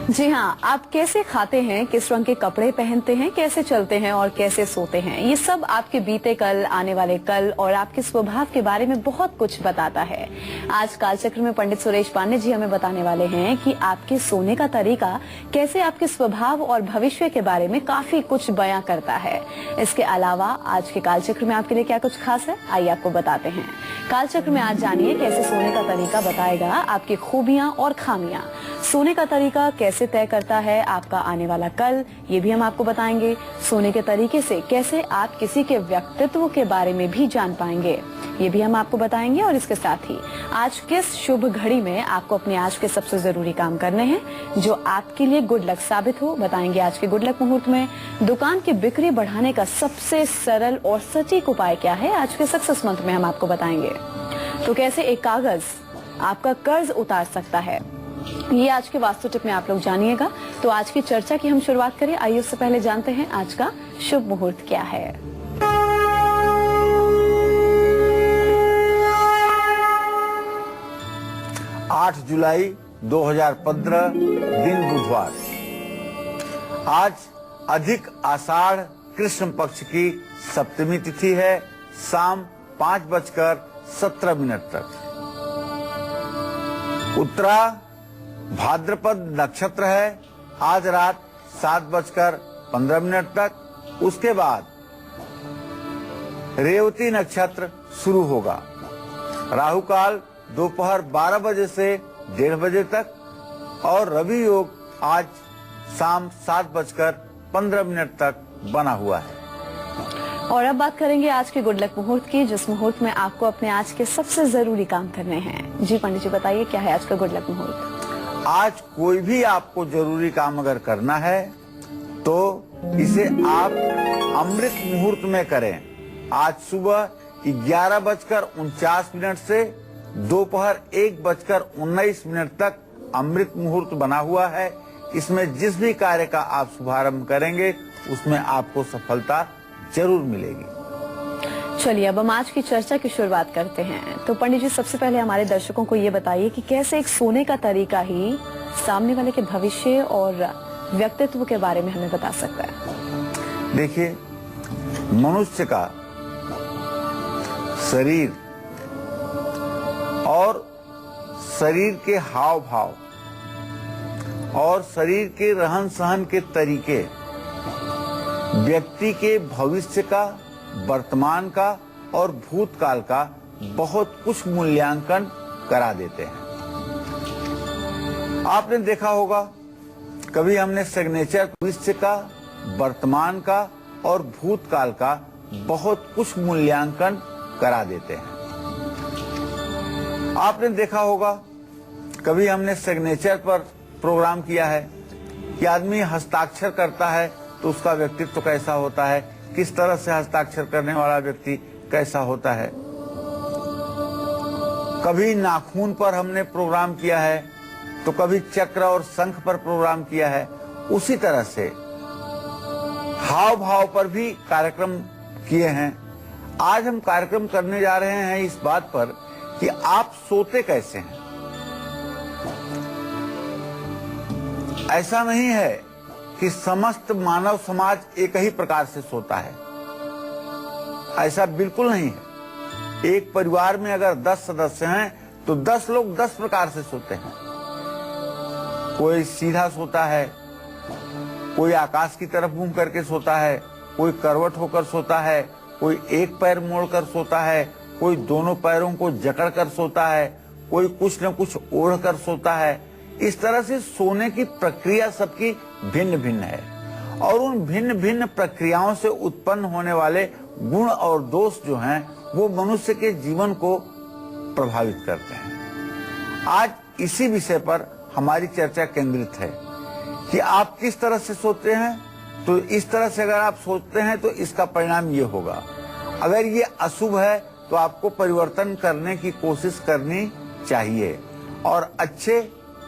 जी हाँ, आप कैसे खाते हैं, किस रंग के कपड़े पहनते हैं, कैसे चलते हैं और कैसे सोते हैं, ये सब आपके बीते कल, आने वाले कल और आपके स्वभाव के बारे में बहुत कुछ बताता है। आज कालचक्र में पंडित सुरेश पांडे जी हमें बताने वाले हैं कि आपके सोने का तरीका कैसे आपके स्वभाव और भविष्य के बारे में काफी कुछ बयां करता है। इसके अलावा आज के कालचक्र में आपके लिए क्या कुछ खास है, आइए आपको बताते हैं। कालचक्र में आज जानिए कैसे सोने का तरीका बताएगा आपकी खूबियां और खामियां। सोने का तरीका कैसे तय करता है आपका आने वाला कल, ये भी हम आपको बताएंगे। सोने के तरीके से कैसे आप किसी के व्यक्तित्व के बारे में भी जान पाएंगे, ये भी हम आपको बताएंगे। और इसके साथ ही आज किस शुभ घड़ी में आपको अपने आज के सबसे जरूरी काम करने हैं जो आपके लिए गुड लक साबित हो, बताएंगे। आज के गुड लक मुहूर्त में दुकान की बिक्री बढ़ाने का सबसे सरल और सटीक उपाय क्या है, आज के सक्सेस मंथ में हम आपको बताएंगे। तो कैसे एक कागज आपका कर्ज उतार सकता है, ये आज के वास्तु टिप में आप लोग जानिएगा। तो आज की चर्चा की हम शुरुआत करें, आइए उससे पहले जानते हैं आज का शुभ मुहूर्त क्या है। 8 जुलाई 2015 दिन बुधवार। आज अधिक आषाढ़ कृष्ण पक्ष की सप्तमी तिथि है, शाम 5:17 तक। उत्तरा भाद्रपद नक्षत्र है, आज रात 7:15 तक। उसके बाद रेवती नक्षत्र शुरू होगा। राहु काल दोपहर 12 बजे से 1:30 बजे तक और रवि योग आज शाम 7:15 तक बना हुआ है। और अब बात करेंगे आज के गुड लक मुहूर्त की, जिस मुहूर्त में आपको अपने आज के सबसे जरूरी काम करने हैं। जी पंडित जी बताइए, क्या है आज का गुड लक मुहूर्त। आज कोई भी आपको जरूरी काम अगर करना है तो इसे आप अमृत मुहूर्त में करें। आज सुबह 11:49 से दोपहर 1:19 तक अमृत मुहूर्त बना हुआ है। इसमें जिस भी कार्य का आप शुभारंभ करेंगे उसमें आपको सफलता जरूर मिलेगी। चलिए अब हम आज की चर्चा की शुरुआत करते हैं। तो पंडित जी सबसे पहले हमारे दर्शकों को ये बताइए कि कैसे एक सोने का तरीका ही सामने वाले के भविष्य और व्यक्तित्व के बारे में हमें बता सकता है। देखिए, मनुष्य का शरीर और शरीर के हाव भाव और शरीर के रहन सहन के तरीके व्यक्ति के भविष्य का, वर्तमान का और भूतकाल का बहुत कुछ मूल्यांकन करा देते हैं। आपने देखा होगा, कभी हमने सिग्नेचर भविष्य का, वर्तमान का और भूतकाल का बहुत कुछ मूल्यांकन करा देते हैं। आपने देखा होगा, कभी हमने सिग्नेचर पर प्रोग्राम किया है कि आदमी हस्ताक्षर करता है तो उसका व्यक्तित्व कैसा होता है, किस तरह से हस्ताक्षर करने वाला व्यक्ति कैसा होता है। कभी नाखून पर हमने प्रोग्राम किया है तो कभी चक्र और शंख पर प्रोग्राम किया है। उसी तरह से हाव भाव पर भी कार्यक्रम किए हैं। आज हम कार्यक्रम करने जा रहे हैं इस बात पर कि आप सोते कैसे हैं। ऐसा नहीं है कि समस्त मानव समाज एक ही प्रकार से सोता है, ऐसा बिल्कुल नहीं है। एक परिवार में अगर 10 सदस्य हैं तो 10 लोग 10 प्रकार से सोते हैं। कोई सीधा सोता है, कोई आकाश की तरफ मुंह करके सोता है, कोई करवट होकर सोता है, कोई एक पैर मोड़कर सोता है, कोई दोनों पैरों को जकड़ कर सोता है, कोई कुछ न कुछ ओढ़ कर सोता है। इस तरह से सोने की प्रक्रिया सबकी भिन्न भिन्न है और उन भिन्न भिन्न प्रक्रियाओं से उत्पन्न होने वाले गुण और दोष जो हैं वो मनुष्य के जीवन को प्रभावित करते हैं। आज इसी विषय पर हमारी चर्चा केंद्रित है कि आप किस तरह से सोते हैं। तो इस तरह से अगर आप सोचते हैं तो इसका परिणाम ये होगा। अगर ये अशुभ है तो आपको परिवर्तन करने की कोशिश करनी चाहिए और अच्छे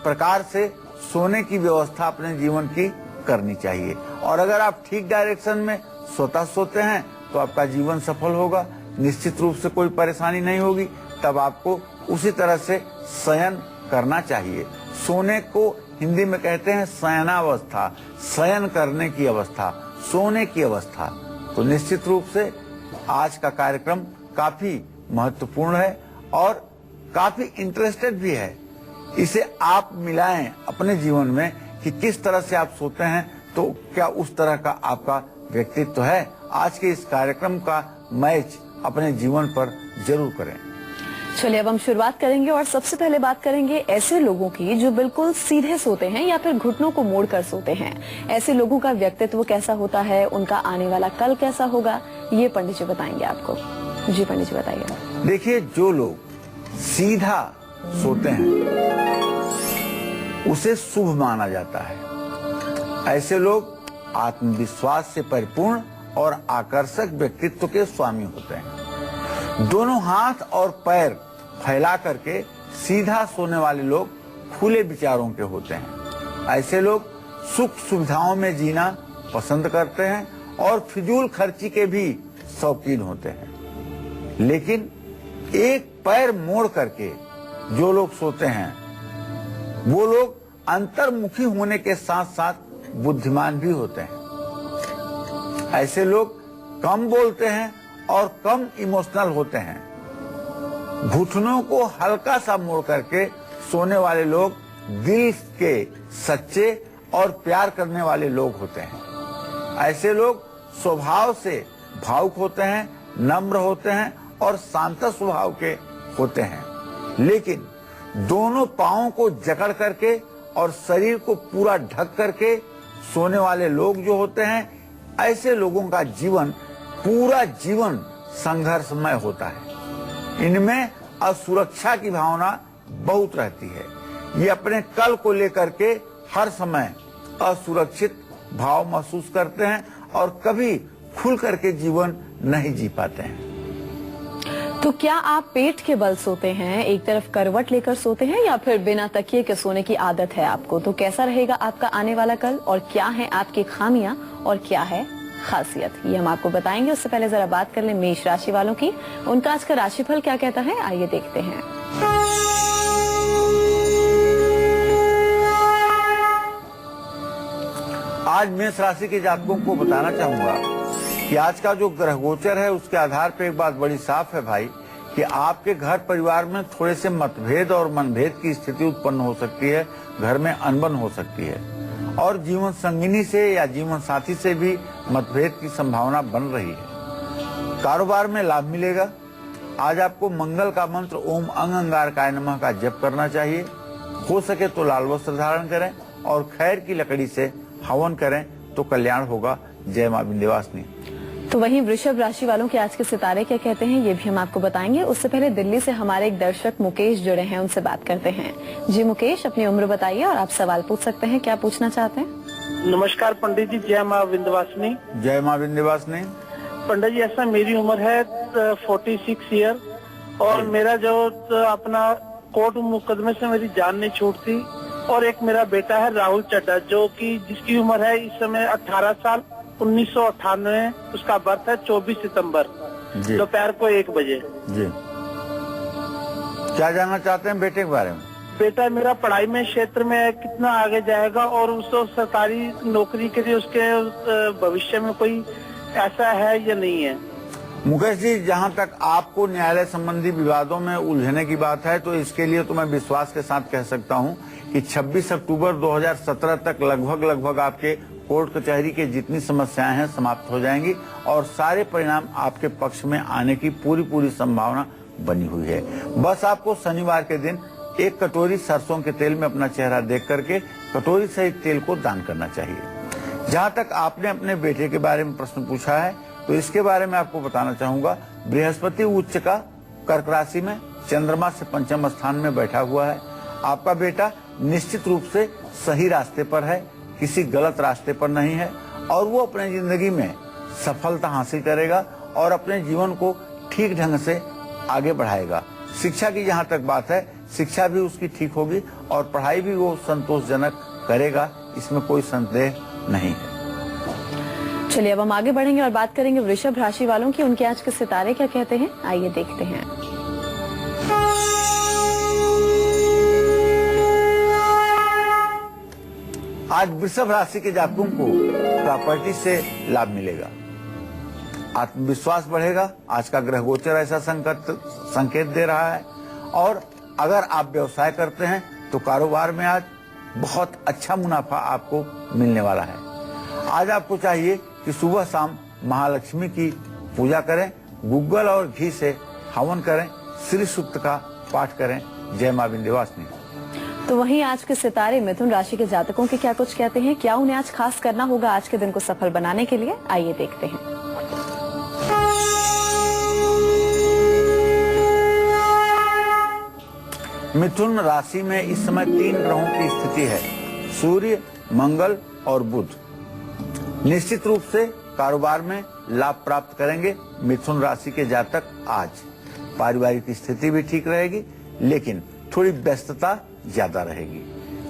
प्रकार से सोने की व्यवस्था अपने जीवन की करनी चाहिए। और अगर आप ठीक डायरेक्शन में सोते हैं तो आपका जीवन सफल होगा, निश्चित रूप से कोई परेशानी नहीं होगी। तब आपको उसी तरह से शयन करना चाहिए। सोने को हिंदी में कहते हैं शयनावस्था, शयन करने की अवस्था, सोने की अवस्था। तो निश्चित रूप से आज का कार्यक्रम काफी महत्वपूर्ण है और काफी इंटरेस्टेड भी है। इसे आप मिलाएं अपने जीवन में कि किस तरह से आप सोते हैं तो क्या उस तरह का आपका व्यक्तित्व है। आज के इस कार्यक्रम का मैच अपने जीवन पर जरूर करें। चलिए अब हम शुरुआत करेंगे और सबसे पहले बात करेंगे ऐसे लोगों की जो बिल्कुल सीधे सोते हैं या फिर घुटनों को मोड़कर सोते हैं। ऐसे लोगों का व्यक्तित्व कैसा होता है, उनका आने वाला कल कैसा होगा, ये पंडित जी बताएंगे आपको। जी पंडित जी बताइए। देखिए, जो लोग सीधा सोते हैं उसे शुभ माना जाता है। ऐसे लोग आत्मविश्वास से परिपूर्ण और आकर्षक व्यक्तित्व के स्वामी होते हैं। दोनों हाथ और पैर फैला करके सीधा सोने वाले लोग खुले विचारों के होते हैं। ऐसे लोग सुख सुविधाओं में जीना पसंद करते हैं और फिजूल खर्ची के भी शौकीन होते हैं। लेकिन एक पैर मोड़ करके जो लोग सोते हैं वो लोग अंतर्मुखी होने के साथ साथ बुद्धिमान भी होते हैं। ऐसे लोग कम बोलते हैं और कम इमोशनल होते हैं। घुटनों को हल्का सा मोड़ करके सोने वाले लोग दिल के सच्चे और प्यार करने वाले लोग होते हैं। ऐसे लोग स्वभाव से भावुक होते हैं, नम्र होते हैं और शांत स्वभाव के होते हैं। लेकिन दोनों पांवों को जकड़ करके और शरीर को पूरा ढक करके सोने वाले लोग जो होते हैं, ऐसे लोगों का जीवन पूरा जीवन संघर्षमय होता है। इनमें असुरक्षा की भावना बहुत रहती है। ये अपने कल को लेकर के हर समय असुरक्षित भाव महसूस करते हैं और कभी खुल करके जीवन नहीं जी पाते हैं। तो क्या आप पेट के बल सोते हैं, एक तरफ करवट लेकर सोते हैं या फिर बिना तकिए के सोने की आदत है आपको? तो कैसा रहेगा आपका आने वाला कल और क्या है आपकी खामियां और क्या है खासियत, ये हम आपको बताएंगे। उससे पहले जरा बात कर लें मेष राशि वालों की। उनका आज का राशिफल क्या कहता है, आइए देखते हैं। आज मेष राशि के जातकों को बताना चाहूंगा कि आज का जो ग्रह गोचर है उसके आधार पर एक बात बड़ी साफ है भाई कि आपके घर परिवार में थोड़े से मतभेद और मनभेद की स्थिति उत्पन्न हो सकती है, घर में अनबन हो सकती है और जीवन संगिनी से या जीवन साथी से भी मतभेद की संभावना बन रही है। कारोबार में लाभ मिलेगा। आज आपको मंगल का मंत्र ओम अंग अंगारकाय नमः का जप करना चाहिए। हो सके तो लाल वस्त्र धारण करें और खैर की लकड़ी से हवन करें तो कल्याण होगा। जय मां विंध्यवासिनी। तो वहीं वृषभ राशि वालों के आज के सितारे क्या कहते हैं, ये भी हम आपको बताएंगे। उससे पहले दिल्ली से हमारे एक दर्शक मुकेश जुड़े हैं, उनसे बात करते हैं। जी मुकेश, अपनी उम्र बताइए और आप सवाल पूछ सकते हैं, क्या पूछना चाहते हैं? नमस्कार पंडित जी, जय मां विंध्यवासिनी। जय मां विंध्यवासिनी। पंडित जी, ऐसा मेरी उम्र है 46 ईयर और मेरा जो अपना कोर्ट मुकदमे से मेरी जान नहीं छूटती और एक मेरा बेटा है राहुल चड्डा जो कि जिसकी उम्र है इस समय 18 साल, 1998, उसका बर्थ है 24 सितंबर दोपहर को 1 बजे। जी, क्या जानना चाहते हैं बेटे के बारे में? बेटा मेरा पढ़ाई में क्षेत्र में कितना आगे जाएगा और उसको सरकारी नौकरी के लिए उसके भविष्य में कोई ऐसा है या नहीं है? मुकेश जी, जहां तक आपको न्यायालय संबंधी विवादों में उलझने की बात है तो इसके लिए तो मैं विश्वास के साथ कह सकता हूं कि 26 अक्टूबर 2017 तक लगभग आपके कोर्ट कचहरी के जितनी समस्याएं हैं समाप्त हो जाएंगी और सारे परिणाम आपके पक्ष में आने की पूरी संभावना बनी हुई है। बस आपको शनिवार के दिन 1 कटोरी सरसों के तेल में अपना चेहरा देख करके कटोरी सहित तेल को दान करना चाहिए। जहां तक आपने अपने बेटे के बारे में प्रश्न पूछा है तो इसके बारे में आपको बताना चाहूंगा। बृहस्पति उच्च का कर्क राशि में चंद्रमा से पंचम स्थान में बैठा हुआ है। आपका बेटा निश्चित रूप से सही रास्ते पर है, किसी गलत रास्ते पर नहीं है और वो अपने जिंदगी में सफलता हासिल करेगा और अपने जीवन को ठीक ढंग से आगे बढ़ाएगा। शिक्षा की जहाँ तक बात है, शिक्षा भी उसकी ठीक होगी और पढ़ाई भी वो संतोषजनक करेगा, इसमें कोई संदेह नहीं है। चलिए अब हम आगे बढ़ेंगे और बात करेंगे वृषभ राशि वालों की। उनके आज के सितारे क्या कहते हैं, आइए देखते हैं। आज वृषभ राशि के जातकों को प्रॉपर्टी से लाभ मिलेगा, आत्मविश्वास बढ़ेगा। आज का ग्रह गोचर ऐसा संकेत दे रहा है। और अगर आप व्यवसाय करते हैं तो कारोबार में आज बहुत अच्छा मुनाफा आपको मिलने वाला है। आज आपको चाहिए कि सुबह शाम महालक्ष्मी की पूजा करें, गुग्गल और घी से हवन करें, श्री सूक्त का पाठ करें। जय मां विंध्यवासिनी। तो वहीं आज के सितारे मिथुन राशि के जातकों के क्या कुछ कहते हैं, क्या उन्हें आज खास करना होगा आज के दिन को सफल बनाने के लिए, आइए देखते हैं। मिथुन राशि में इस समय 3 ग्रहों की स्थिति है, सूर्य, मंगल और बुध। निश्चित रूप से कारोबार में लाभ प्राप्त करेंगे मिथुन राशि के जातक आज। पारिवारिक स्थिति भी ठीक रहेगी, लेकिन थोड़ी व्यस्तता ज्यादा रहेगी।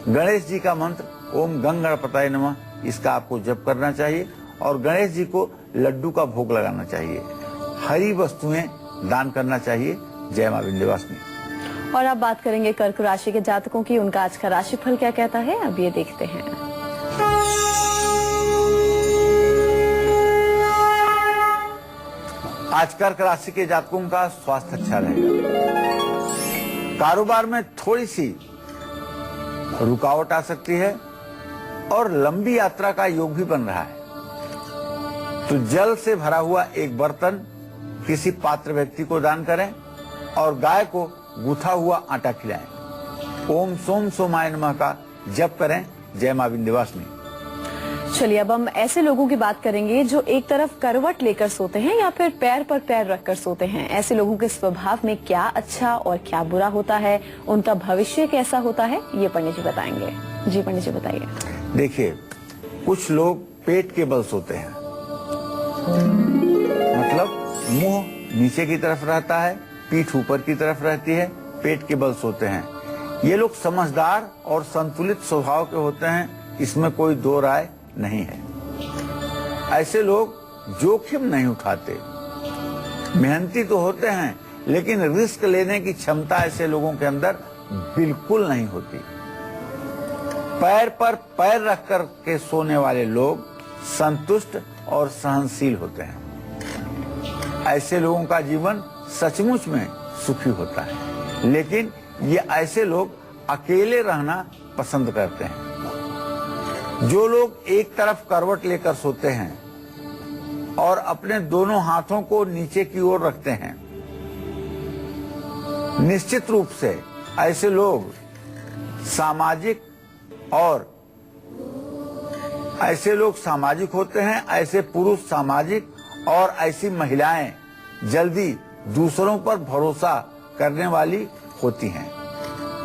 गणेश जी का मंत्र ओम गंग गणपताय नमः, इसका आपको जप करना चाहिए और गणेश जी को लड्डू का भोग लगाना चाहिए। हरी वस्तुएं दान करना चाहिए। जय मां विंध्यवासिनी। और अब बात करेंगे कर्क राशि के जातकों की, उनका आज का राशिफल क्या कहता है, अब ये देखते हैं। आज कर्क राशि के जातकों का स्वास्थ्य अच्छा रहेगा। कारोबार में थोड़ी सी रुकावट आ सकती है और लंबी यात्रा का योग भी बन रहा है। तो जल से भरा हुआ एक बर्तन किसी पात्र व्यक्ति को दान करें और गाय को गूथा हुआ आटा खिलाएं। ओम सोम सोमाय नमः का जप करें। जय मां विंध्यवासिनी। चलिए अब हम ऐसे लोगों की बात करेंगे जो एक तरफ करवट लेकर सोते हैं या फिर पैर पर पैर रखकर सोते हैं। ऐसे लोगों के स्वभाव में क्या अच्छा और क्या बुरा होता है, उनका भविष्य कैसा होता है, ये पंडित जी बताएंगे। जी पंडित जी बताइए। देखिए, कुछ लोग पेट के बल सोते हैं, मतलब मुंह नीचे की तरफ रहता है, पीठ ऊपर की तरफ रहती है, पेट के बल सोते हैं। ये लोग समझदार और संतुलित स्वभाव के होते हैं, इसमें कोई दो राय नहीं है। ऐसे लोग जोखिम नहीं उठाते, मेहनती तो होते हैं लेकिन रिस्क लेने की क्षमता ऐसे लोगों के अंदर बिल्कुल नहीं होती। पैर पर पैर रख कर के सोने वाले लोग संतुष्ट और सहनशील होते हैं। ऐसे लोगों का जीवन सचमुच में सुखी होता है, लेकिन ये ऐसे लोग अकेले रहना पसंद करते हैं। जो लोग एक तरफ करवट लेकर सोते हैं और अपने दोनों हाथों को नीचे की ओर रखते हैं, निश्चित रूप से ऐसे लोग सामाजिक होते हैं। ऐसे पुरुष सामाजिक और ऐसी महिलाएं जल्दी दूसरों पर भरोसा करने वाली होती हैं।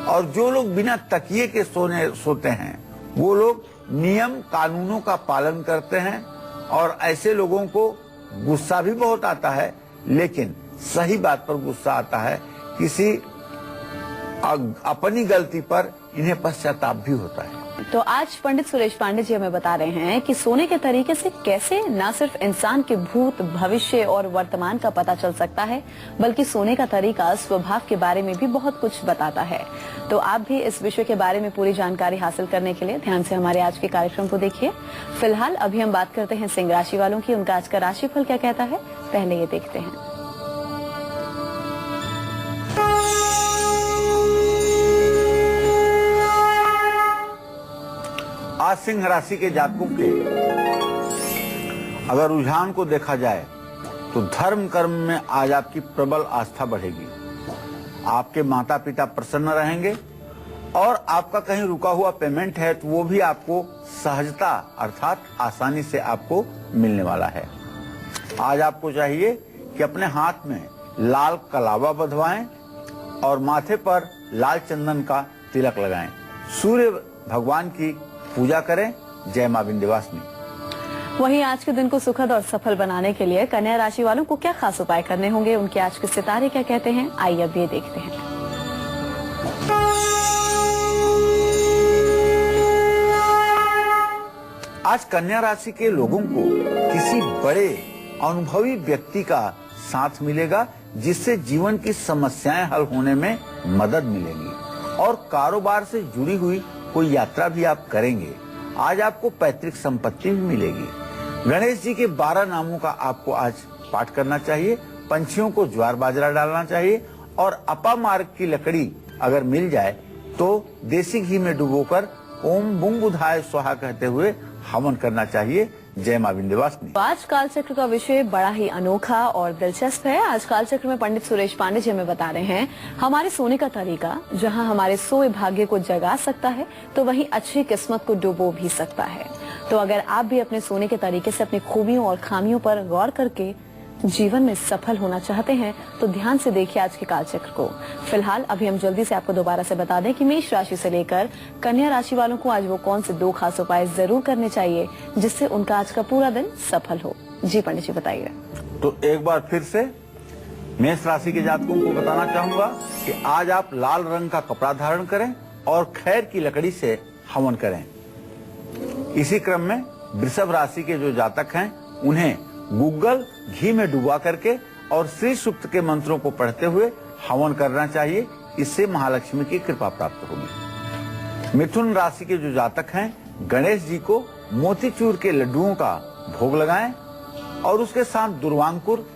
और जो लोग बिना तकिए के सोते हैं वो लोग नियम कानूनों का पालन करते हैं। और ऐसे लोगों को गुस्सा भी बहुत आता है, लेकिन सही बात पर गुस्सा आता है। किसी अपनी गलती पर इन्हें पश्चाताप भी होता है। तो आज पंडित सुरेश पांडे जी हमें बता रहे हैं कि सोने के तरीके से कैसे न सिर्फ इंसान के भूत, भविष्य और वर्तमान का पता चल सकता है, बल्कि सोने का तरीका स्वभाव के बारे में भी बहुत कुछ बताता है। तो आप भी इस विषय के बारे में पूरी जानकारी हासिल करने के लिए ध्यान से हमारे आज के कार्यक्रम को देखिए। फिलहाल अभी हम बात करते हैं सिंह राशि वालों की, उनका आज का राशिफल क्या कहता है, पहले ये देखते हैं। आज सिंह राशि के जातकों के अगर रुझान को देखा जाए तो धर्म कर्म में आज आपकी प्रबल आस्था बढ़ेगी। आपके माता पिता प्रसन्न रहेंगे और आपका कहीं रुका हुआ पेमेंट है तो वो भी आपको सहजता अर्थात आसानी से आपको मिलने वाला है। आज आपको चाहिए कि अपने हाथ में लाल कलावा बंधवाएं और माथे पर लाल चंदन का तिलक लगाएं। सूर्य भगवान की पूजा करें। जय मां विंध्यवासिनी। वहीं आज के दिन को सुखद और सफल बनाने के लिए कन्या राशि वालों को क्या खास उपाय करने होंगे, उनके आज के सितारे क्या कहते हैं, आइए अब ये देखते हैं। आज कन्या राशि के लोगों को किसी बड़े अनुभवी व्यक्ति का साथ मिलेगा, जिससे जीवन की समस्याएं हल होने में मदद मिलेगी। और कारोबार से जुड़ी हुई कोई यात्रा भी आप करेंगे। आज आपको पैतृक संपत्ति भी मिलेगी। गणेश जी के 12 नामों का आपको आज पाठ करना चाहिए। पंछियों को ज्वार बाजरा डालना चाहिए और अपामार्ग की लकड़ी अगर मिल जाए तो देसी घी में डुबोकर ओम बुंग बुधाय स्वाहा कहते हुए हवन करना चाहिए। जय मां विंध्यवासिनी। आज कालचक्र का विषय बड़ा ही अनोखा और दिलचस्प है। आज कालचक्र में पंडित सुरेश पांडे जी हमें बता रहे हैं हमारे सोने का तरीका, जहां हमारे सोए भाग्य को जगा सकता है तो वहीं अच्छी किस्मत को डुबो भी सकता है। तो अगर आप भी अपने सोने के तरीके से अपनी खूबियों और खामियों पर गौर करके जीवन में सफल होना चाहते हैं तो ध्यान से देखिए आज के कालचक्र को। फिलहाल अभी हम जल्दी से आपको दोबारा से बता दें कि मेष राशि से लेकर कन्या राशि वालों को आज वो कौन से 2 खास उपाय जरूर करने चाहिए जिससे उनका आज का पूरा दिन सफल हो। जी पंडित जी बताइए। तो एक बार फिर से मेष राशि के जातकों को बताना चाहूंगा कि आज आप लाल रंग का कपड़ा धारण करें और खैर की लकड़ी से हवन करें। इसी क्रम में वृषभ राशि के जो जातक हैं उन्हें गूगल घी में डुबा करके और श्री सूक्त के मंत्रों को पढ़ते हुए हवन करना चाहिए। इससे महालक्ष्मी की कृपा प्राप्त होगी। मिथुन राशि के जो जातक हैं गणेश जी को मोतीचूर के लड्डुओं का भोग लगाएं और उसके साथ दुर्वांकुर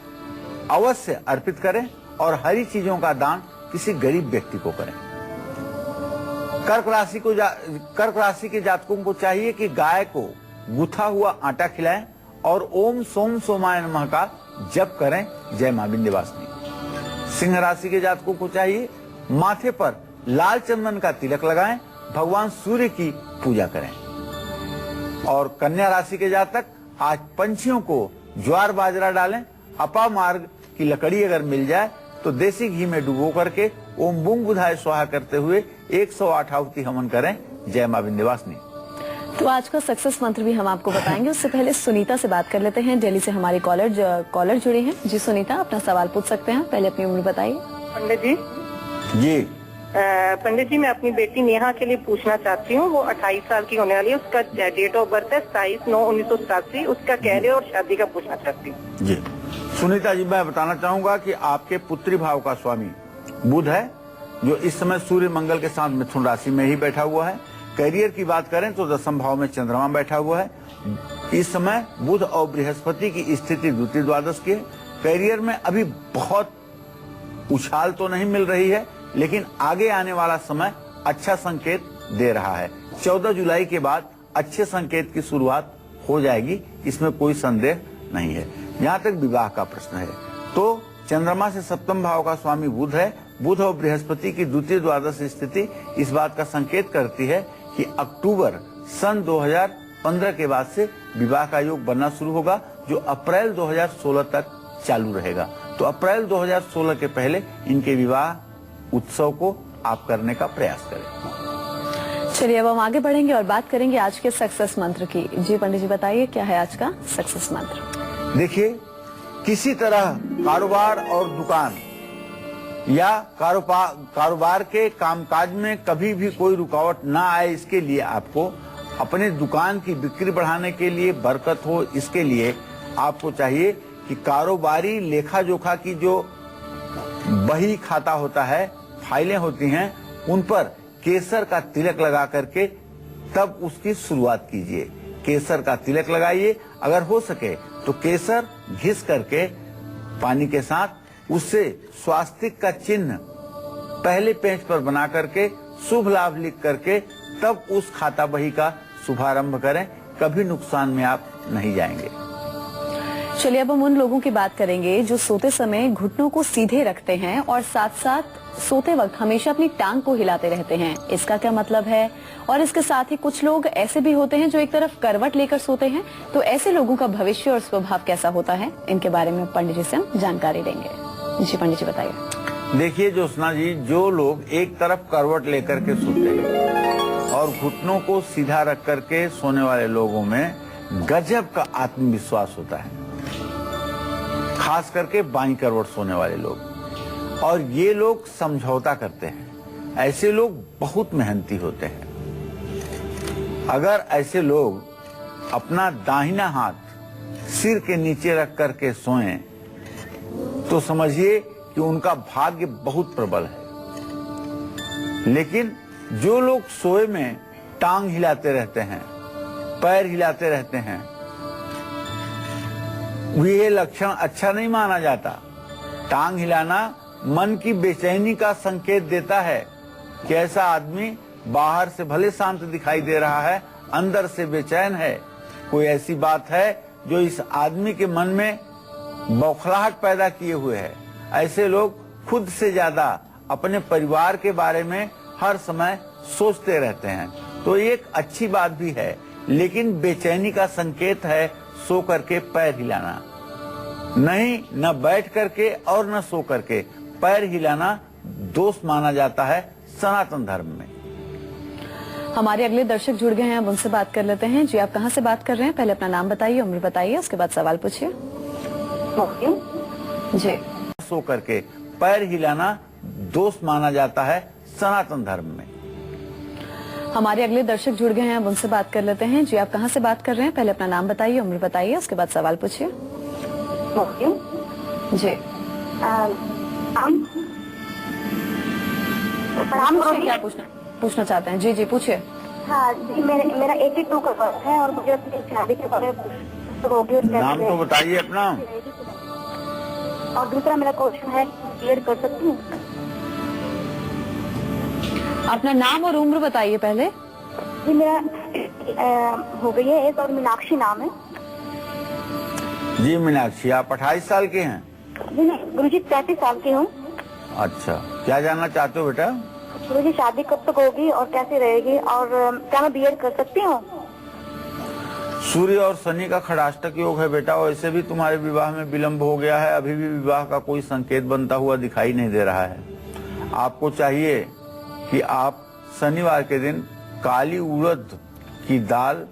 अवश्य अर्पित करें और हरी चीजों का दान किसी गरीब व्यक्ति को करें। कर्क राशि के जातकों को चाहिए कि गाय को गुथा हुआ आटा खिलाएं और ओम सोम सोमाय नमः का जप करें। जय मां विंध्यवासिनी। सिंह राशि के जातकों को चाहिए माथे पर लाल चंदन का तिलक लगाएं, भगवान सूर्य की पूजा करें। और कन्या राशि के जातक आज पंछियों को ज्वार बाजरा डालें। अपामार्ग की लकड़ी अगर मिल जाए तो देसी घी में डुबो करके ओम बुंग बुधाय स्वाहा करते हुए 108 आहुति हवन करें। जय मां विंध्यवासिनी। तो आज का सक्सेस मंत्र भी हम आपको बताएंगे। उससे पहले सुनीता से बात कर लेते हैं। दिल्ली से हमारे कॉलर जुड़े हैं। जी सुनीता, अपना सवाल पूछ सकते हैं। पहले अपनी उम्र बताइए। पंडित जी। जी पंडित जी, मैं अपनी बेटी नेहा के लिए पूछना चाहती हूँ। वो 28 साल की होने वाली है। उसका डेट ऑफ बर्थ है 27/9/1987। उसका कैरियर और शादी का पूछना चाहती हूँ। जी सुनीता जी, मैं बताना चाहूंगा कि आपके पुत्री भाव का स्वामी बुध है, जो इस समय सूर्य मंगल के साथ मिथुन राशि में ही बैठा हुआ है। करियर की बात करें तो 10वें भाव में चंद्रमा बैठा हुआ है। इस समय बुध और बृहस्पति की स्थिति द्वितीय द्वादश की है। करियर में अभी बहुत उछाल तो नहीं मिल रही है, लेकिन आगे आने वाला समय अच्छा संकेत दे रहा है। 14 जुलाई के बाद अच्छे संकेत की शुरुआत हो जाएगी, इसमें कोई संदेह नहीं है। जहाँ तक विवाह का प्रश्न है तो चंद्रमा से 7वें भाव का स्वामी बुध है। बुध और बृहस्पति की द्वितीय द्वादश स्थिति इस बात का संकेत करती है कि अक्टूबर सन 2015 के बाद से विवाह का योग बनना शुरू होगा, जो अप्रैल 2016 तक चालू रहेगा। तो अप्रैल 2016 के पहले इनके विवाह उत्सव को आप करने का प्रयास करें। चलिए अब हम आगे बढ़ेंगे और बात करेंगे आज के सक्सेस मंत्र की। जी पंडित जी बताइए, क्या है आज का सक्सेस मंत्र? देखिए, किसी तरह कारोबार और दुकान या कारोबार के कामकाज में कभी भी कोई रुकावट ना आए, इसके लिए आपको अपने दुकान की बिक्री बढ़ाने के लिए, बरकत हो, इसके लिए आपको चाहिए कि कारोबारी लेखा जोखा की जो बही खाता होता है, फाइलें होती हैं, उन पर केसर का तिलक लगा करके तब उसकी शुरुआत कीजिए। केसर का तिलक लगाइए। अगर हो सके तो केसर घिस करके पानी के साथ उससे स्वास्तिक का चिन्ह पहले पेज पर बना करके शुभ लाभ लिख करके तब उस खाता बही का शुभारंभ करें। कभी नुकसान में आप नहीं जाएंगे। चलिए अब हम उन लोगों की बात करेंगे जो सोते समय घुटनों को सीधे रखते हैं और साथ साथ सोते वक्त हमेशा अपनी टांग को हिलाते रहते हैं। इसका क्या मतलब है? और इसके साथ ही कुछ लोग ऐसे भी होते हैं जो एक तरफ करवट लेकर सोते हैं। तो ऐसे लोगों का भविष्य और स्वभाव कैसा होता है, इनके बारे में पंडित जी से हम जानकारी लेंगे। जी पंडित जी बताइए। देखिए ज्योत्सना जी, जो लोग एक तरफ करवट लेकर के सोते हैं और घुटनों को सीधा रख करके सोने वाले लोगों में गजब का आत्मविश्वास होता है, खास करके बाईं करवट सोने वाले लोग। और ये लोग समझौता करते हैं। ऐसे लोग बहुत मेहनती होते हैं। अगर ऐसे लोग अपना दाहिना हाथ सिर के नीचे रख करके सोएं तो समझिए कि उनका भाग्य बहुत प्रबल है। लेकिन जो लोग सोए में टांग हिलाते रहते हैं पैर हिलाते रहते हैं, ये लक्षण अच्छा नहीं माना जाता। टांग हिलाना मन की बेचैनी का संकेत देता है कि ऐसा आदमी बाहर से भले शांत दिखाई दे रहा है, अंदर से बेचैन है। कोई ऐसी बात है जो इस आदमी के मन में बौखलाहट पैदा किए हुए है। ऐसे लोग खुद से ज्यादा अपने परिवार के बारे में हर समय सोचते रहते हैं। तो एक अच्छी बात भी है, लेकिन बेचैनी का संकेत है सो करके पैर हिलाना। नहीं, न बैठ करके और न सो करके पैर हिलाना दोष माना जाता है सनातन धर्म में। हमारे अगले दर्शक जुड़ गए हैं, अब उनसे बात कर लेते हैं। जी, आप कहाँ से बात कर रहे हैं? पहले अपना नाम बताइए, उम्र बताइए, उसके बाद सवाल पूछिए। जी। सो करके पैर हिलाना दोष माना जाता है सनातन धर्म में। हमारे अगले दर्शक जुड़ गए हैं, अब उनसे बात कर लेते हैं। जी, आप कहाँ से बात कर रहे हैं? पहले अपना नाम बताइए, उम्र बताइए, उसके बाद सवाल पूछिए। जी। पूछिए, क्या पूछना चाहते हैं? जी जी, पूछिए। हाँ जी, मेरा 82 का वर्ष है और मुझे अपनी शादी के बारे में नाम तो बताइए अपना। और दूसरा मेरा क्वेश्चन है, क्लियर कर सकती हूँ? अपना नाम और उम्र बताइए पहले। जी, मेरा हो गई है एज और मीनाक्षी नाम है। जी मीनाक्षी, आप 28 साल के हैं? जी नहीं गुरुजी, 33 साल की हूँ। अच्छा, क्या जानना चाहते हो बेटा? गुरुजी, शादी कब तक होगी और कैसे रहेगी, और क्या मैं बीएड कर सकती हूँ? सूर्य और शनि का खड़ाष्टक योग है बेटा, वैसे भी तुम्हारे विवाह में विलंब हो गया है, अभी भी विवाह का कोई संकेत बनता हुआ दिखाई नहीं दे रहा है। आपको चाहिए कि आप शनिवार के दिन काली उड़द की दाल,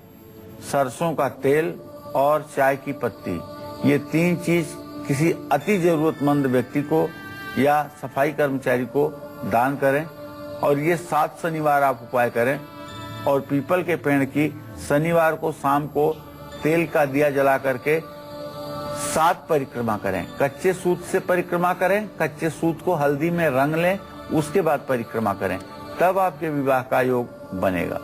सरसों का तेल और चाय की पत्ती, ये 3 चीज किसी अति जरूरतमंद व्यक्ति को या सफाई कर्मचारी को दान करें, और ये 7 शनिवार आप उपाय करें। और पीपल के पेड़ की शनिवार को शाम को तेल का दिया जला करके 7 परिक्रमा करें। कच्चे सूत से परिक्रमा करें, कच्चे सूत को हल्दी में रंग लें, उसके बाद परिक्रमा करें, तब आपके विवाह का योग बनेगा।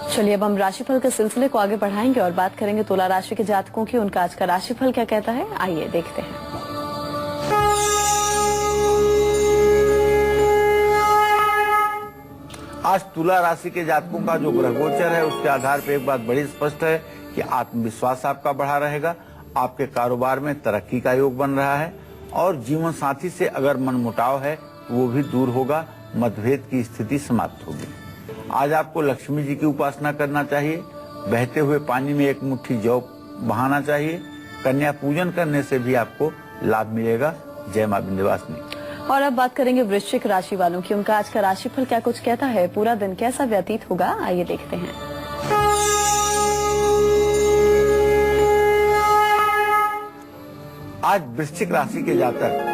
चलिए, अब हम राशिफल के सिलसिले को आगे बढ़ाएंगे और बात करेंगे तुला राशि के जातकों की। उनका आज का राशिफल क्या कहता है, आइए देखते हैं। आज तुला राशि के जातकों का जो ग्रह गोचर है, उसके आधार पर एक बात बड़ी स्पष्ट है कि आत्मविश्वास आपका बढ़ा रहेगा, आपके कारोबार में तरक्की का योग बन रहा है, और जीवन साथी से अगर मनमुटाव है तो वो भी दूर होगा, मतभेद की स्थिति समाप्त होगी। आज आपको लक्ष्मी जी की उपासना करना चाहिए, बहते हुए पानी में एक मुट्ठी जौ बहाना चाहिए, कन्या पूजन करने से भी आपको लाभ मिलेगा। जय मां विंध्यवासिनी। और अब बात करेंगे वृश्चिक राशि वालों की। उनका आज का राशिफल क्या कुछ कहता है, पूरा दिन कैसा व्यतीत होगा, आइए देखते हैं। आज वृश्चिक राशि के जातक,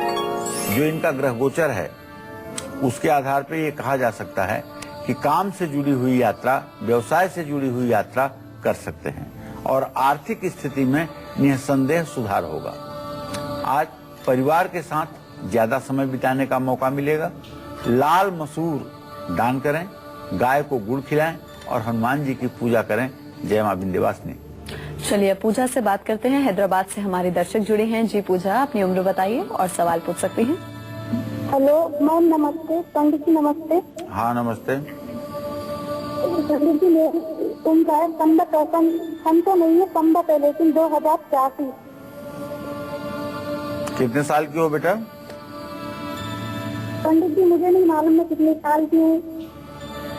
जो इनका ग्रह गोचर है, उसके आधार पर ये कहा जा सकता है कि काम से जुड़ी हुई यात्रा, व्यवसाय से जुड़ी हुई यात्रा कर सकते हैं, और आर्थिक स्थिति में निसंदेह सुधार होगा। आज परिवार के साथ ज्यादा समय बिताने का मौका मिलेगा। लाल मसूर दान करें, गाय को गुड़ खिलाएं और हनुमान जी की पूजा करें। जय मां विंध्यवासिनी। चलिए, पूजा से बात करते हैं। हैदराबाद से हमारे दर्शक जुड़े हैं। जी पूजा, अपनी उम्र बताइए और सवाल पूछ सकती हैं। हेलो मैम, नमस्ते। पंडित जी नमस्ते। हाँ नमस्ते। पंडित जी, मेरी उम्र है सन तो नहीं है, संबत है, लेकिन 2084। कितने साल की हो बेटा? पंडित जी, मुझे नहीं मालूम मैं कितने साल की हूँ।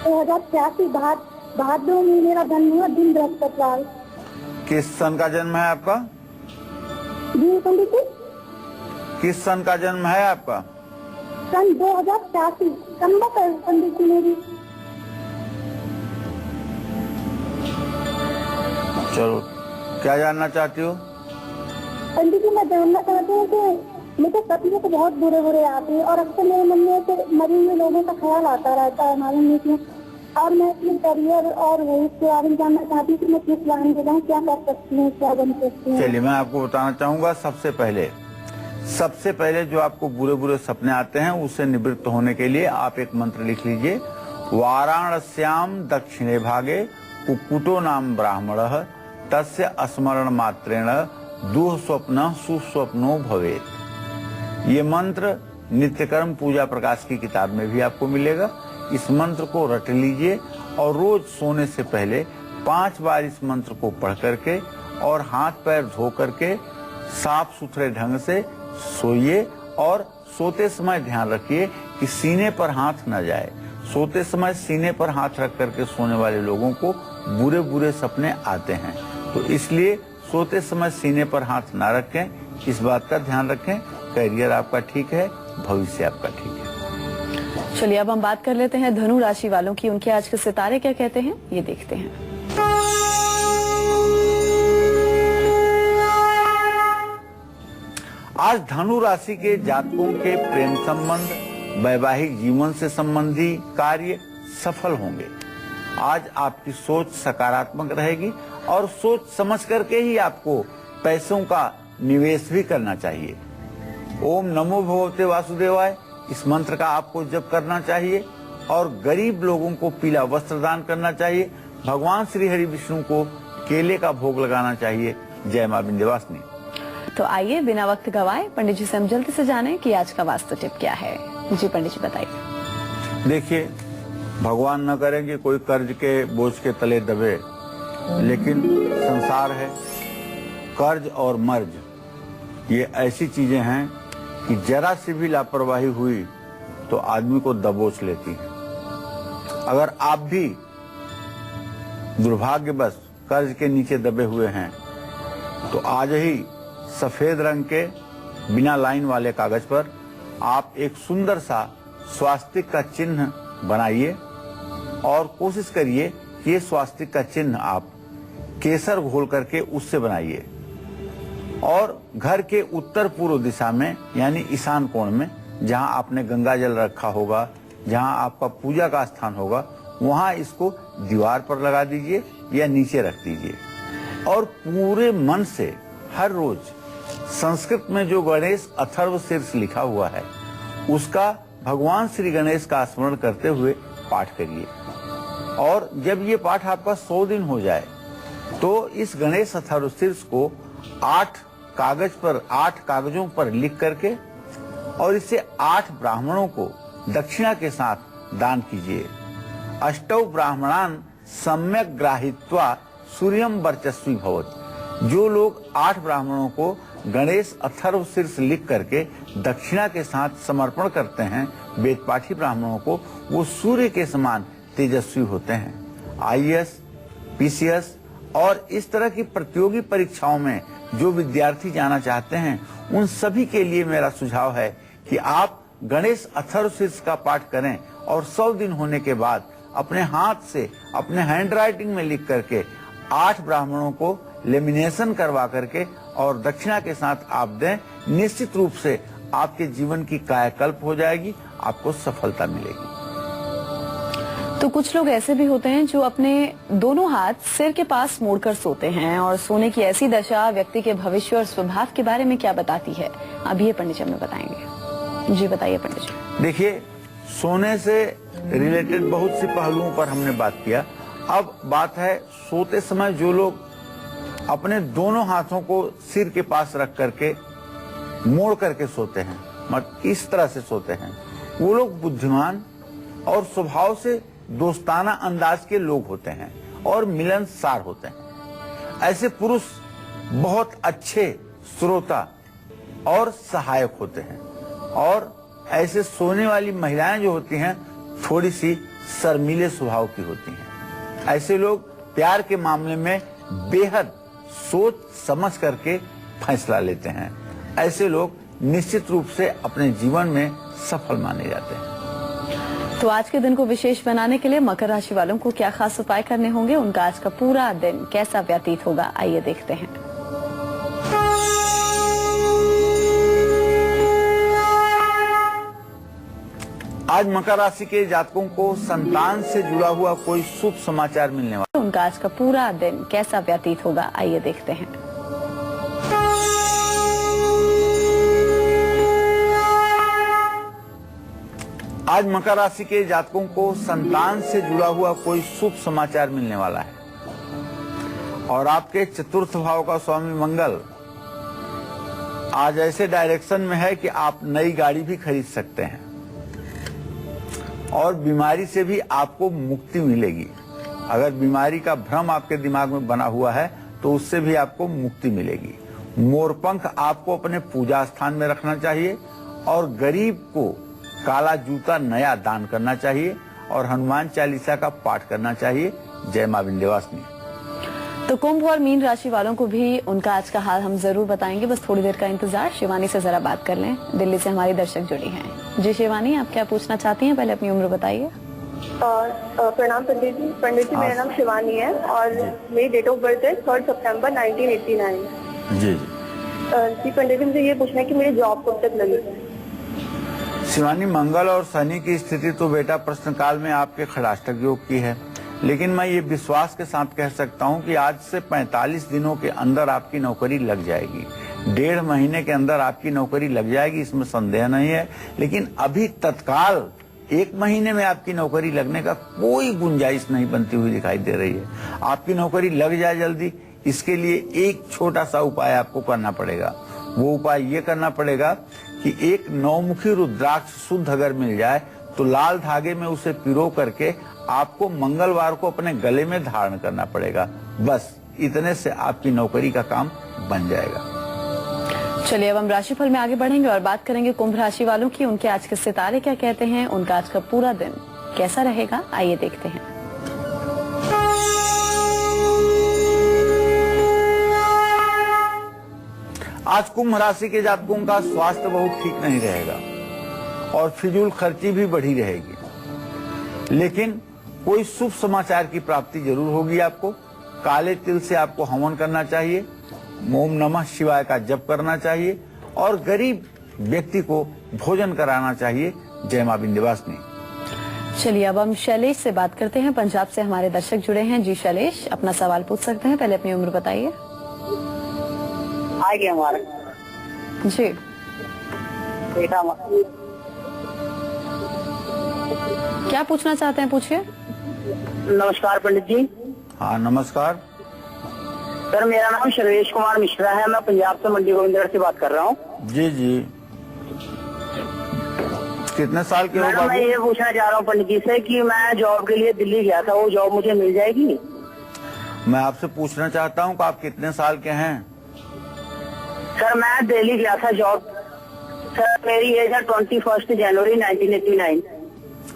2086 भादों में मेरा जन्म हुआ, दिन बृहस्पतिवार। किस सन का जन्म है आपका? जी पंडित जी, किस सन का जन्म है आपका? सन 2086 संबत है पंडित जी मेरी। चलो, क्या जानना चाहती हो? पंडित जी, मैं जानना चाहती हूँ कि मुझे सपने तो बहुत बुरे बुरे आते हैं, और अक्सर मेरे मन में से मरे हुए लोगों का ख्याल आता रहता है, मालूम नहीं क्यों। और मैं अपने करियर और इसके बारे में जानना चाहती हूँ कि मैं किस लाइन में जाऊँ, क्या कर सकती हूँ, क्या बन सकती हूँ। चलिए, मैं आपको बताना चाहूंगा। सबसे पहले जो आपको बुरे बुरे सपने आते हैं, उससे निवृत्त होने के लिए आप एक मंत्र लिख लीजिए। वाराणस्याम दक्षिणे भागे कुक्कुटो नाम ब्राह्मणः तस्य स्मरण मात्रेण दुःस्वप्न सुस्वप्नो भवेत्। ये मंत्र नित्यकर्म पूजा प्रकाश की किताब में भी आपको मिलेगा। इस मंत्र को रट लीजिए और रोज सोने से पहले 5 बार इस मंत्र को पढ़ करके और हाथ पैर धो करके साफ सुथरे ढंग से सोइए। और सोते समय ध्यान रखिए कि सीने पर हाथ न जाए। सोते समय सीने पर हाथ रख करके सोने वाले लोगों को बुरे बुरे सपने आते हैं, तो इसलिए सोते समय सीने पर हाथ ना रखें। इस बात का ध्यान रखें। करियर आपका ठीक है, भविष्य आपका ठीक है। चलिए अब हम बात कर लेते हैं धनु राशि वालों की। उनके आज के सितारे क्या कहते हैं, ये देखते हैं। आज धनु राशि के जातकों के प्रेम संबंध, वैवाहिक जीवन से संबंधी कार्य सफल होंगे। आज आपकी सोच सकारात्मक रहेगी और सोच समझ करके ही आपको पैसों का निवेश भी करना चाहिए। ओम नमो भगवते वासुदेवाय इस मंत्र का आपको जप करना चाहिए और गरीब लोगों को पीला वस्त्र दान करना चाहिए। भगवान श्री हरि विष्णु को केले का भोग लगाना चाहिए। जय मां विंध्यवासिनी। तो आइए बिना वक्त गवाए पंडित जी से हम जल्दी से जानें कि आज का वास्तु टिप क्या है। जी पंडित जी बताइए। देखिए, भगवान न करें कि कोई कर्ज के बोझ के तले दबे, लेकिन संसार है, कर्ज और मर्ज ये ऐसी चीजें हैं कि जरा सी भी लापरवाही हुई तो आदमी को दबोच लेती है। अगर आप भी दुर्भाग्यवश कर्ज के नीचे दबे हुए हैं तो आज ही सफेद रंग के बिना लाइन वाले कागज पर आप एक सुंदर सा स्वास्तिक का चिन्ह बनाइए और कोशिश करिए कि ये स्वास्तिक का चिन्ह आप केसर घोल करके उससे बनाइए और घर के उत्तर पूर्व दिशा में यानी ईशान कोण में जहां आपने गंगा जल रखा होगा, जहां आपका पूजा का स्थान होगा, वहां इसको दीवार पर लगा दीजिए या नीचे रख दीजिए और पूरे मन से हर रोज संस्कृत में जो गणेश अथर्व शीर्ष लिखा हुआ है उसका भगवान श्री गणेश का स्मरण करते हुए पाठ करिए। और जब ये पाठ आपका 100 दिन हो जाए तो इस गणेश अथर्व शीर्ष को 8 कागजों पर लिख करके और इसे 8 ब्राह्मणों को दक्षिणा के साथ दान कीजिए। अष्टौ ब्राह्मणान सम्यक ग्राहित्वा सूर्यम वर्चस्वी भवत। जो लोग 8 ब्राह्मणों को गणेश अथर्व शीर्ष लिख करके दक्षिणा के साथ समर्पण करते हैं वेदपाठी ब्राह्मणों को, वो सूर्य के समान तेजस्वी होते हैं। आईएएस, पीसीएस और इस तरह की प्रतियोगी परीक्षाओं में जो विद्यार्थी जाना चाहते हैं उन सभी के लिए मेरा सुझाव है कि आप गणेश अथर्व शीर्ष का पाठ करें और 100 दिन होने के बाद अपने हाथ से अपने हैंडराइटिंग में लिख करके 8 ब्राह्मणों को लेमिनेशन करवा करके और दक्षिणा के साथ आप दें। निश्चित रूप से आपके जीवन की कायाकल्प हो जाएगी, आपको सफलता मिलेगी। तो कुछ लोग ऐसे भी होते हैं जो अपने दोनों हाथ सिर के पास मोड़कर सोते हैं और सोने की ऐसी दशा व्यक्ति के भविष्य और स्वभाव के बारे में क्या बताती है, अब ये पंडित जी हमें बताएंगे। जी बताइए पंडित जी। देखिए, सोने से रिलेटेड बहुत सी पहलुओं पर हमने बात किया। अब बात है सोते समय जो लोग अपने दोनों हाथों को सिर के पास रख करके मोड़ करके सोते हैं, मतलब इस तरह से सोते हैं, वो लोग बुद्धिमान और स्वभाव से दोस्ताना अंदाज के लोग होते हैं और मिलनसार होते हैं। ऐसे पुरुष बहुत अच्छे श्रोता और सहायक होते हैं और ऐसे सोने वाली महिलाएं जो होती हैं थोड़ी सी शर्मीले स्वभाव की होती हैं। ऐसे लोग प्यार के मामले में बेहद सोच समझ करके फैसला लेते हैं। ऐसे लोग निश्चित रूप से अपने जीवन में सफल माने जाते हैं। तो आज के दिन को विशेष बनाने के लिए मकर राशि वालों को क्या खास उपाय करने होंगे, उनका आज का पूरा दिन कैसा व्यतीत होगा, आइए देखते हैं। आज मकर राशि के जातकों को संतान से जुड़ा हुआ कोई शुभ समाचार मिलने वाला। उनका आज का पूरा दिन कैसा व्यतीत होगा, आइए देखते हैं। आज मकर राशि के जातकों को संतान से जुड़ा हुआ कोई शुभ समाचार मिलने वाला है और आपके चतुर्थ भाव का स्वामी मंगल आज ऐसे डायरेक्शन में है कि आप नई गाड़ी भी खरीद सकते हैं और बीमारी से भी आपको मुक्ति मिलेगी। अगर बीमारी का भ्रम आपके दिमाग में बना हुआ है तो उससे भी आपको मुक्ति मिलेगी। मोरपंख आपको अपने पूजा स्थान में रखना चाहिए और गरीब को काला जूता नया दान करना चाहिए और हनुमान चालीसा का पाठ करना चाहिए। जय मां विंध्यवासिनी। तो कुंभ और मीन राशि वालों को भी उनका आज का हाल हम जरूर बताएंगे, बस थोड़ी देर का इंतजार। शिवानी से जरा बात कर लें, दिल्ली से हमारी दर्शक जुड़ी हैं। जी शिवानी, आप क्या पूछना चाहती हैं? पहले अपनी उम्र बताइए। प्रणाम पंडित जी। पंडित जी, मेरा नाम शिवानी है और मेरी डेट ऑफ बर्थ है 3 सितंबर 1989। जी जी पंडित जी, मुझे ये पूछना है कि मेरी जॉब कब तक लगेगी? शिवानी, मंगल और शनि की स्थिति तो बेटा प्रश्न काल में आपके खड़ाष्टक योग की है, लेकिन मैं ये विश्वास के साथ कह सकता हूँ कि आज से 45 दिनों के अंदर आपकी नौकरी लग जाएगी। 1.5 महीने के अंदर आपकी नौकरी लग जाएगी, इसमें संदेह नहीं है। लेकिन अभी तत्काल 1 महीने में आपकी नौकरी लगने का कोई गुंजाइश नहीं बनती हुई दिखाई दे रही है। आपकी नौकरी लग जाए जल्दी, इसके लिए एक छोटा सा उपाय आपको करना पड़ेगा। वो उपाय ये करना पड़ेगा कि एक 9मुखी रुद्राक्ष शुद्ध अगर मिल जाए तो लाल धागे में उसे पिरो करके आपको मंगलवार को अपने गले में धारण करना पड़ेगा। बस इतने से आपकी नौकरी का काम बन जाएगा। चलिए अब हम राशिफल में आगे बढ़ेंगे और बात करेंगे कुंभ राशि वालों की। उनके आज के सितारे क्या कहते हैं, उनका आज का पूरा दिन कैसा रहेगा, आइए देखते हैं। आज कुंभ राशि के जातकों का स्वास्थ्य बहुत ठीक नहीं रहेगा और फिजूल खर्ची भी बढ़ी रहेगी, लेकिन कोई शुभ समाचार की प्राप्ति जरूर होगी। आपको काले तिल से आपको हवन करना चाहिए, ओम नमः शिवाय का जप करना चाहिए और गरीब व्यक्ति को भोजन कराना चाहिए। जय मां विंध्यवासिनी। चलिए अब हम शैलेश से बात करते हैं। पंजाब से हमारे दर्शक जुड़े हैं। जी शैलेश, अपना सवाल पूछ सकते हैं, पहले अपनी उम्र बताइए। आ गया हमारा जी बेटा। क्या पूछना चाहते हैं, पूछिए। नमस्कार पंडित जी। हाँ नमस्कार। सर मेरा नाम सर्वेश कुमार मिश्रा है, मैं पंजाब से मंडी गोविंदगढ़ से बात कर रहा हूँ। जी जी, कितने साल के हो मैडम, बाबू? मैं ये पूछना चाह रहा हूँ पंडित जी से कि मैं जॉब के लिए दिल्ली गया था, वो जॉब मुझे मिल जाएगी? मैं आपसे पूछना चाहता हूँ कि आप कितने साल के हैं? सर मैं दिल्ली गया था जॉब। सर मेरी एज है 21 जनवरी 1989।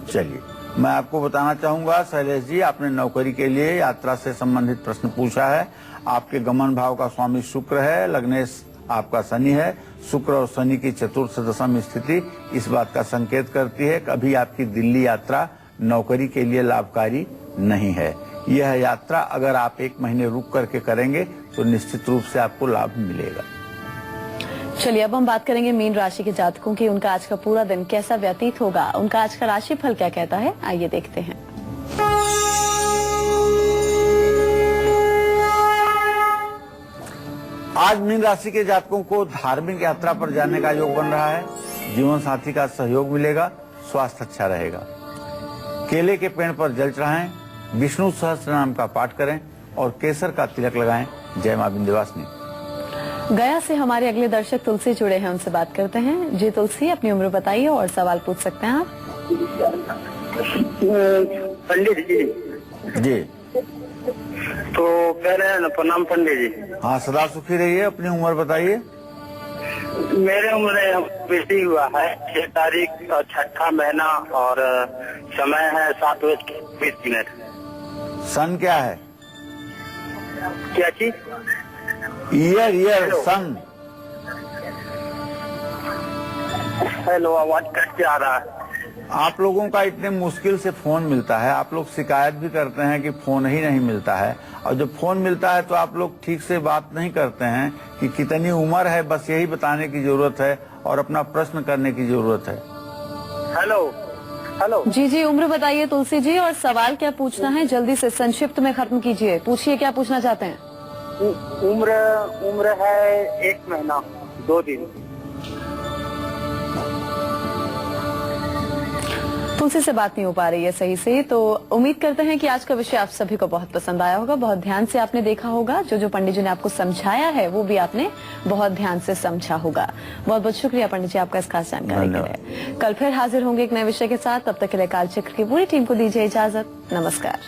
चलिए मैं आपको बताना चाहूंगा शैलेश जी, आपने नौकरी के लिए यात्रा से संबंधित प्रश्न पूछा है। आपके गमन भाव का स्वामी शुक्र है, लग्नेश आपका शनि है। शुक्र और शनि की चतुर्थ दशम स्थिति इस बात का संकेत करती है कि अभी आपकी दिल्ली यात्रा नौकरी के लिए लाभकारी नहीं है। यह यात्रा अगर आप 1 महीने रुक करके करेंगे तो निश्चित रूप से आपको लाभ मिलेगा। चलिए अब हम बात करेंगे मीन राशि के जातकों की। उनका आज का पूरा दिन कैसा व्यतीत होगा, उनका आज का राशिफल क्या कहता है, आइए देखते हैं। आज मीन राशि के जातकों को धार्मिक यात्रा पर जाने का योग बन रहा है। जीवन साथी का सहयोग मिलेगा, स्वास्थ्य अच्छा रहेगा। केले के पेड़ पर जल चढ़ाएं, विष्णु सहस्त्र नाम का पाठ करें और केसर का तिलक लगाएं। जय मां विंध्यवासिनी। गया से हमारे अगले दर्शक तुलसी जुड़े हैं, उनसे बात करते हैं। जी तुलसी, अपनी उम्र बताइए और सवाल पूछ सकते हैं आप। पंडित जी जी तो पहले प्रणाम पंडित जी। हाँ, सदा सुखी रहिए। अपनी उम्र बताइए। मेरे उम्र बेटी हुआ है 6 तारीख 6ठा महीना और समय है 7:20। सन क्या है? क्या चीज? ईयर सन। हेलो, आवाज कट के आ रहा है। आप लोगों का इतने मुश्किल से फोन मिलता है, आप लोग शिकायत भी करते हैं कि फोन ही नहीं मिलता है, और जब फोन मिलता है तो आप लोग ठीक से बात नहीं करते हैं कि कितनी उम्र है, बस यही बताने की जरूरत है और अपना प्रश्न करने की जरूरत है। Hello hello. जी जी, उम्र बताइए तुलसी जी और सवाल क्या पूछना है, जल्दी से संक्षिप्त में खत्म कीजिए। पूछिए क्या पूछना चाहते हैं। उम्र है 1 महीना 2 दिन। तुलसी से बात नहीं हो पा रही है सही से, तो उम्मीद करते हैं कि आज का विषय आप सभी को बहुत पसंद आया होगा, बहुत ध्यान से आपने देखा होगा, जो पंडित जी ने आपको समझाया है वो भी आपने बहुत ध्यान से समझा होगा। बहुत बहुत शुक्रिया पंडित जी आपका इस खास जानकारी के लिए। कल फिर हाजिर होंगे एक नए विषय के साथ, तब तक के लिए कालचक्र की पूरी टीम को दीजिए इजाजत। नमस्कार।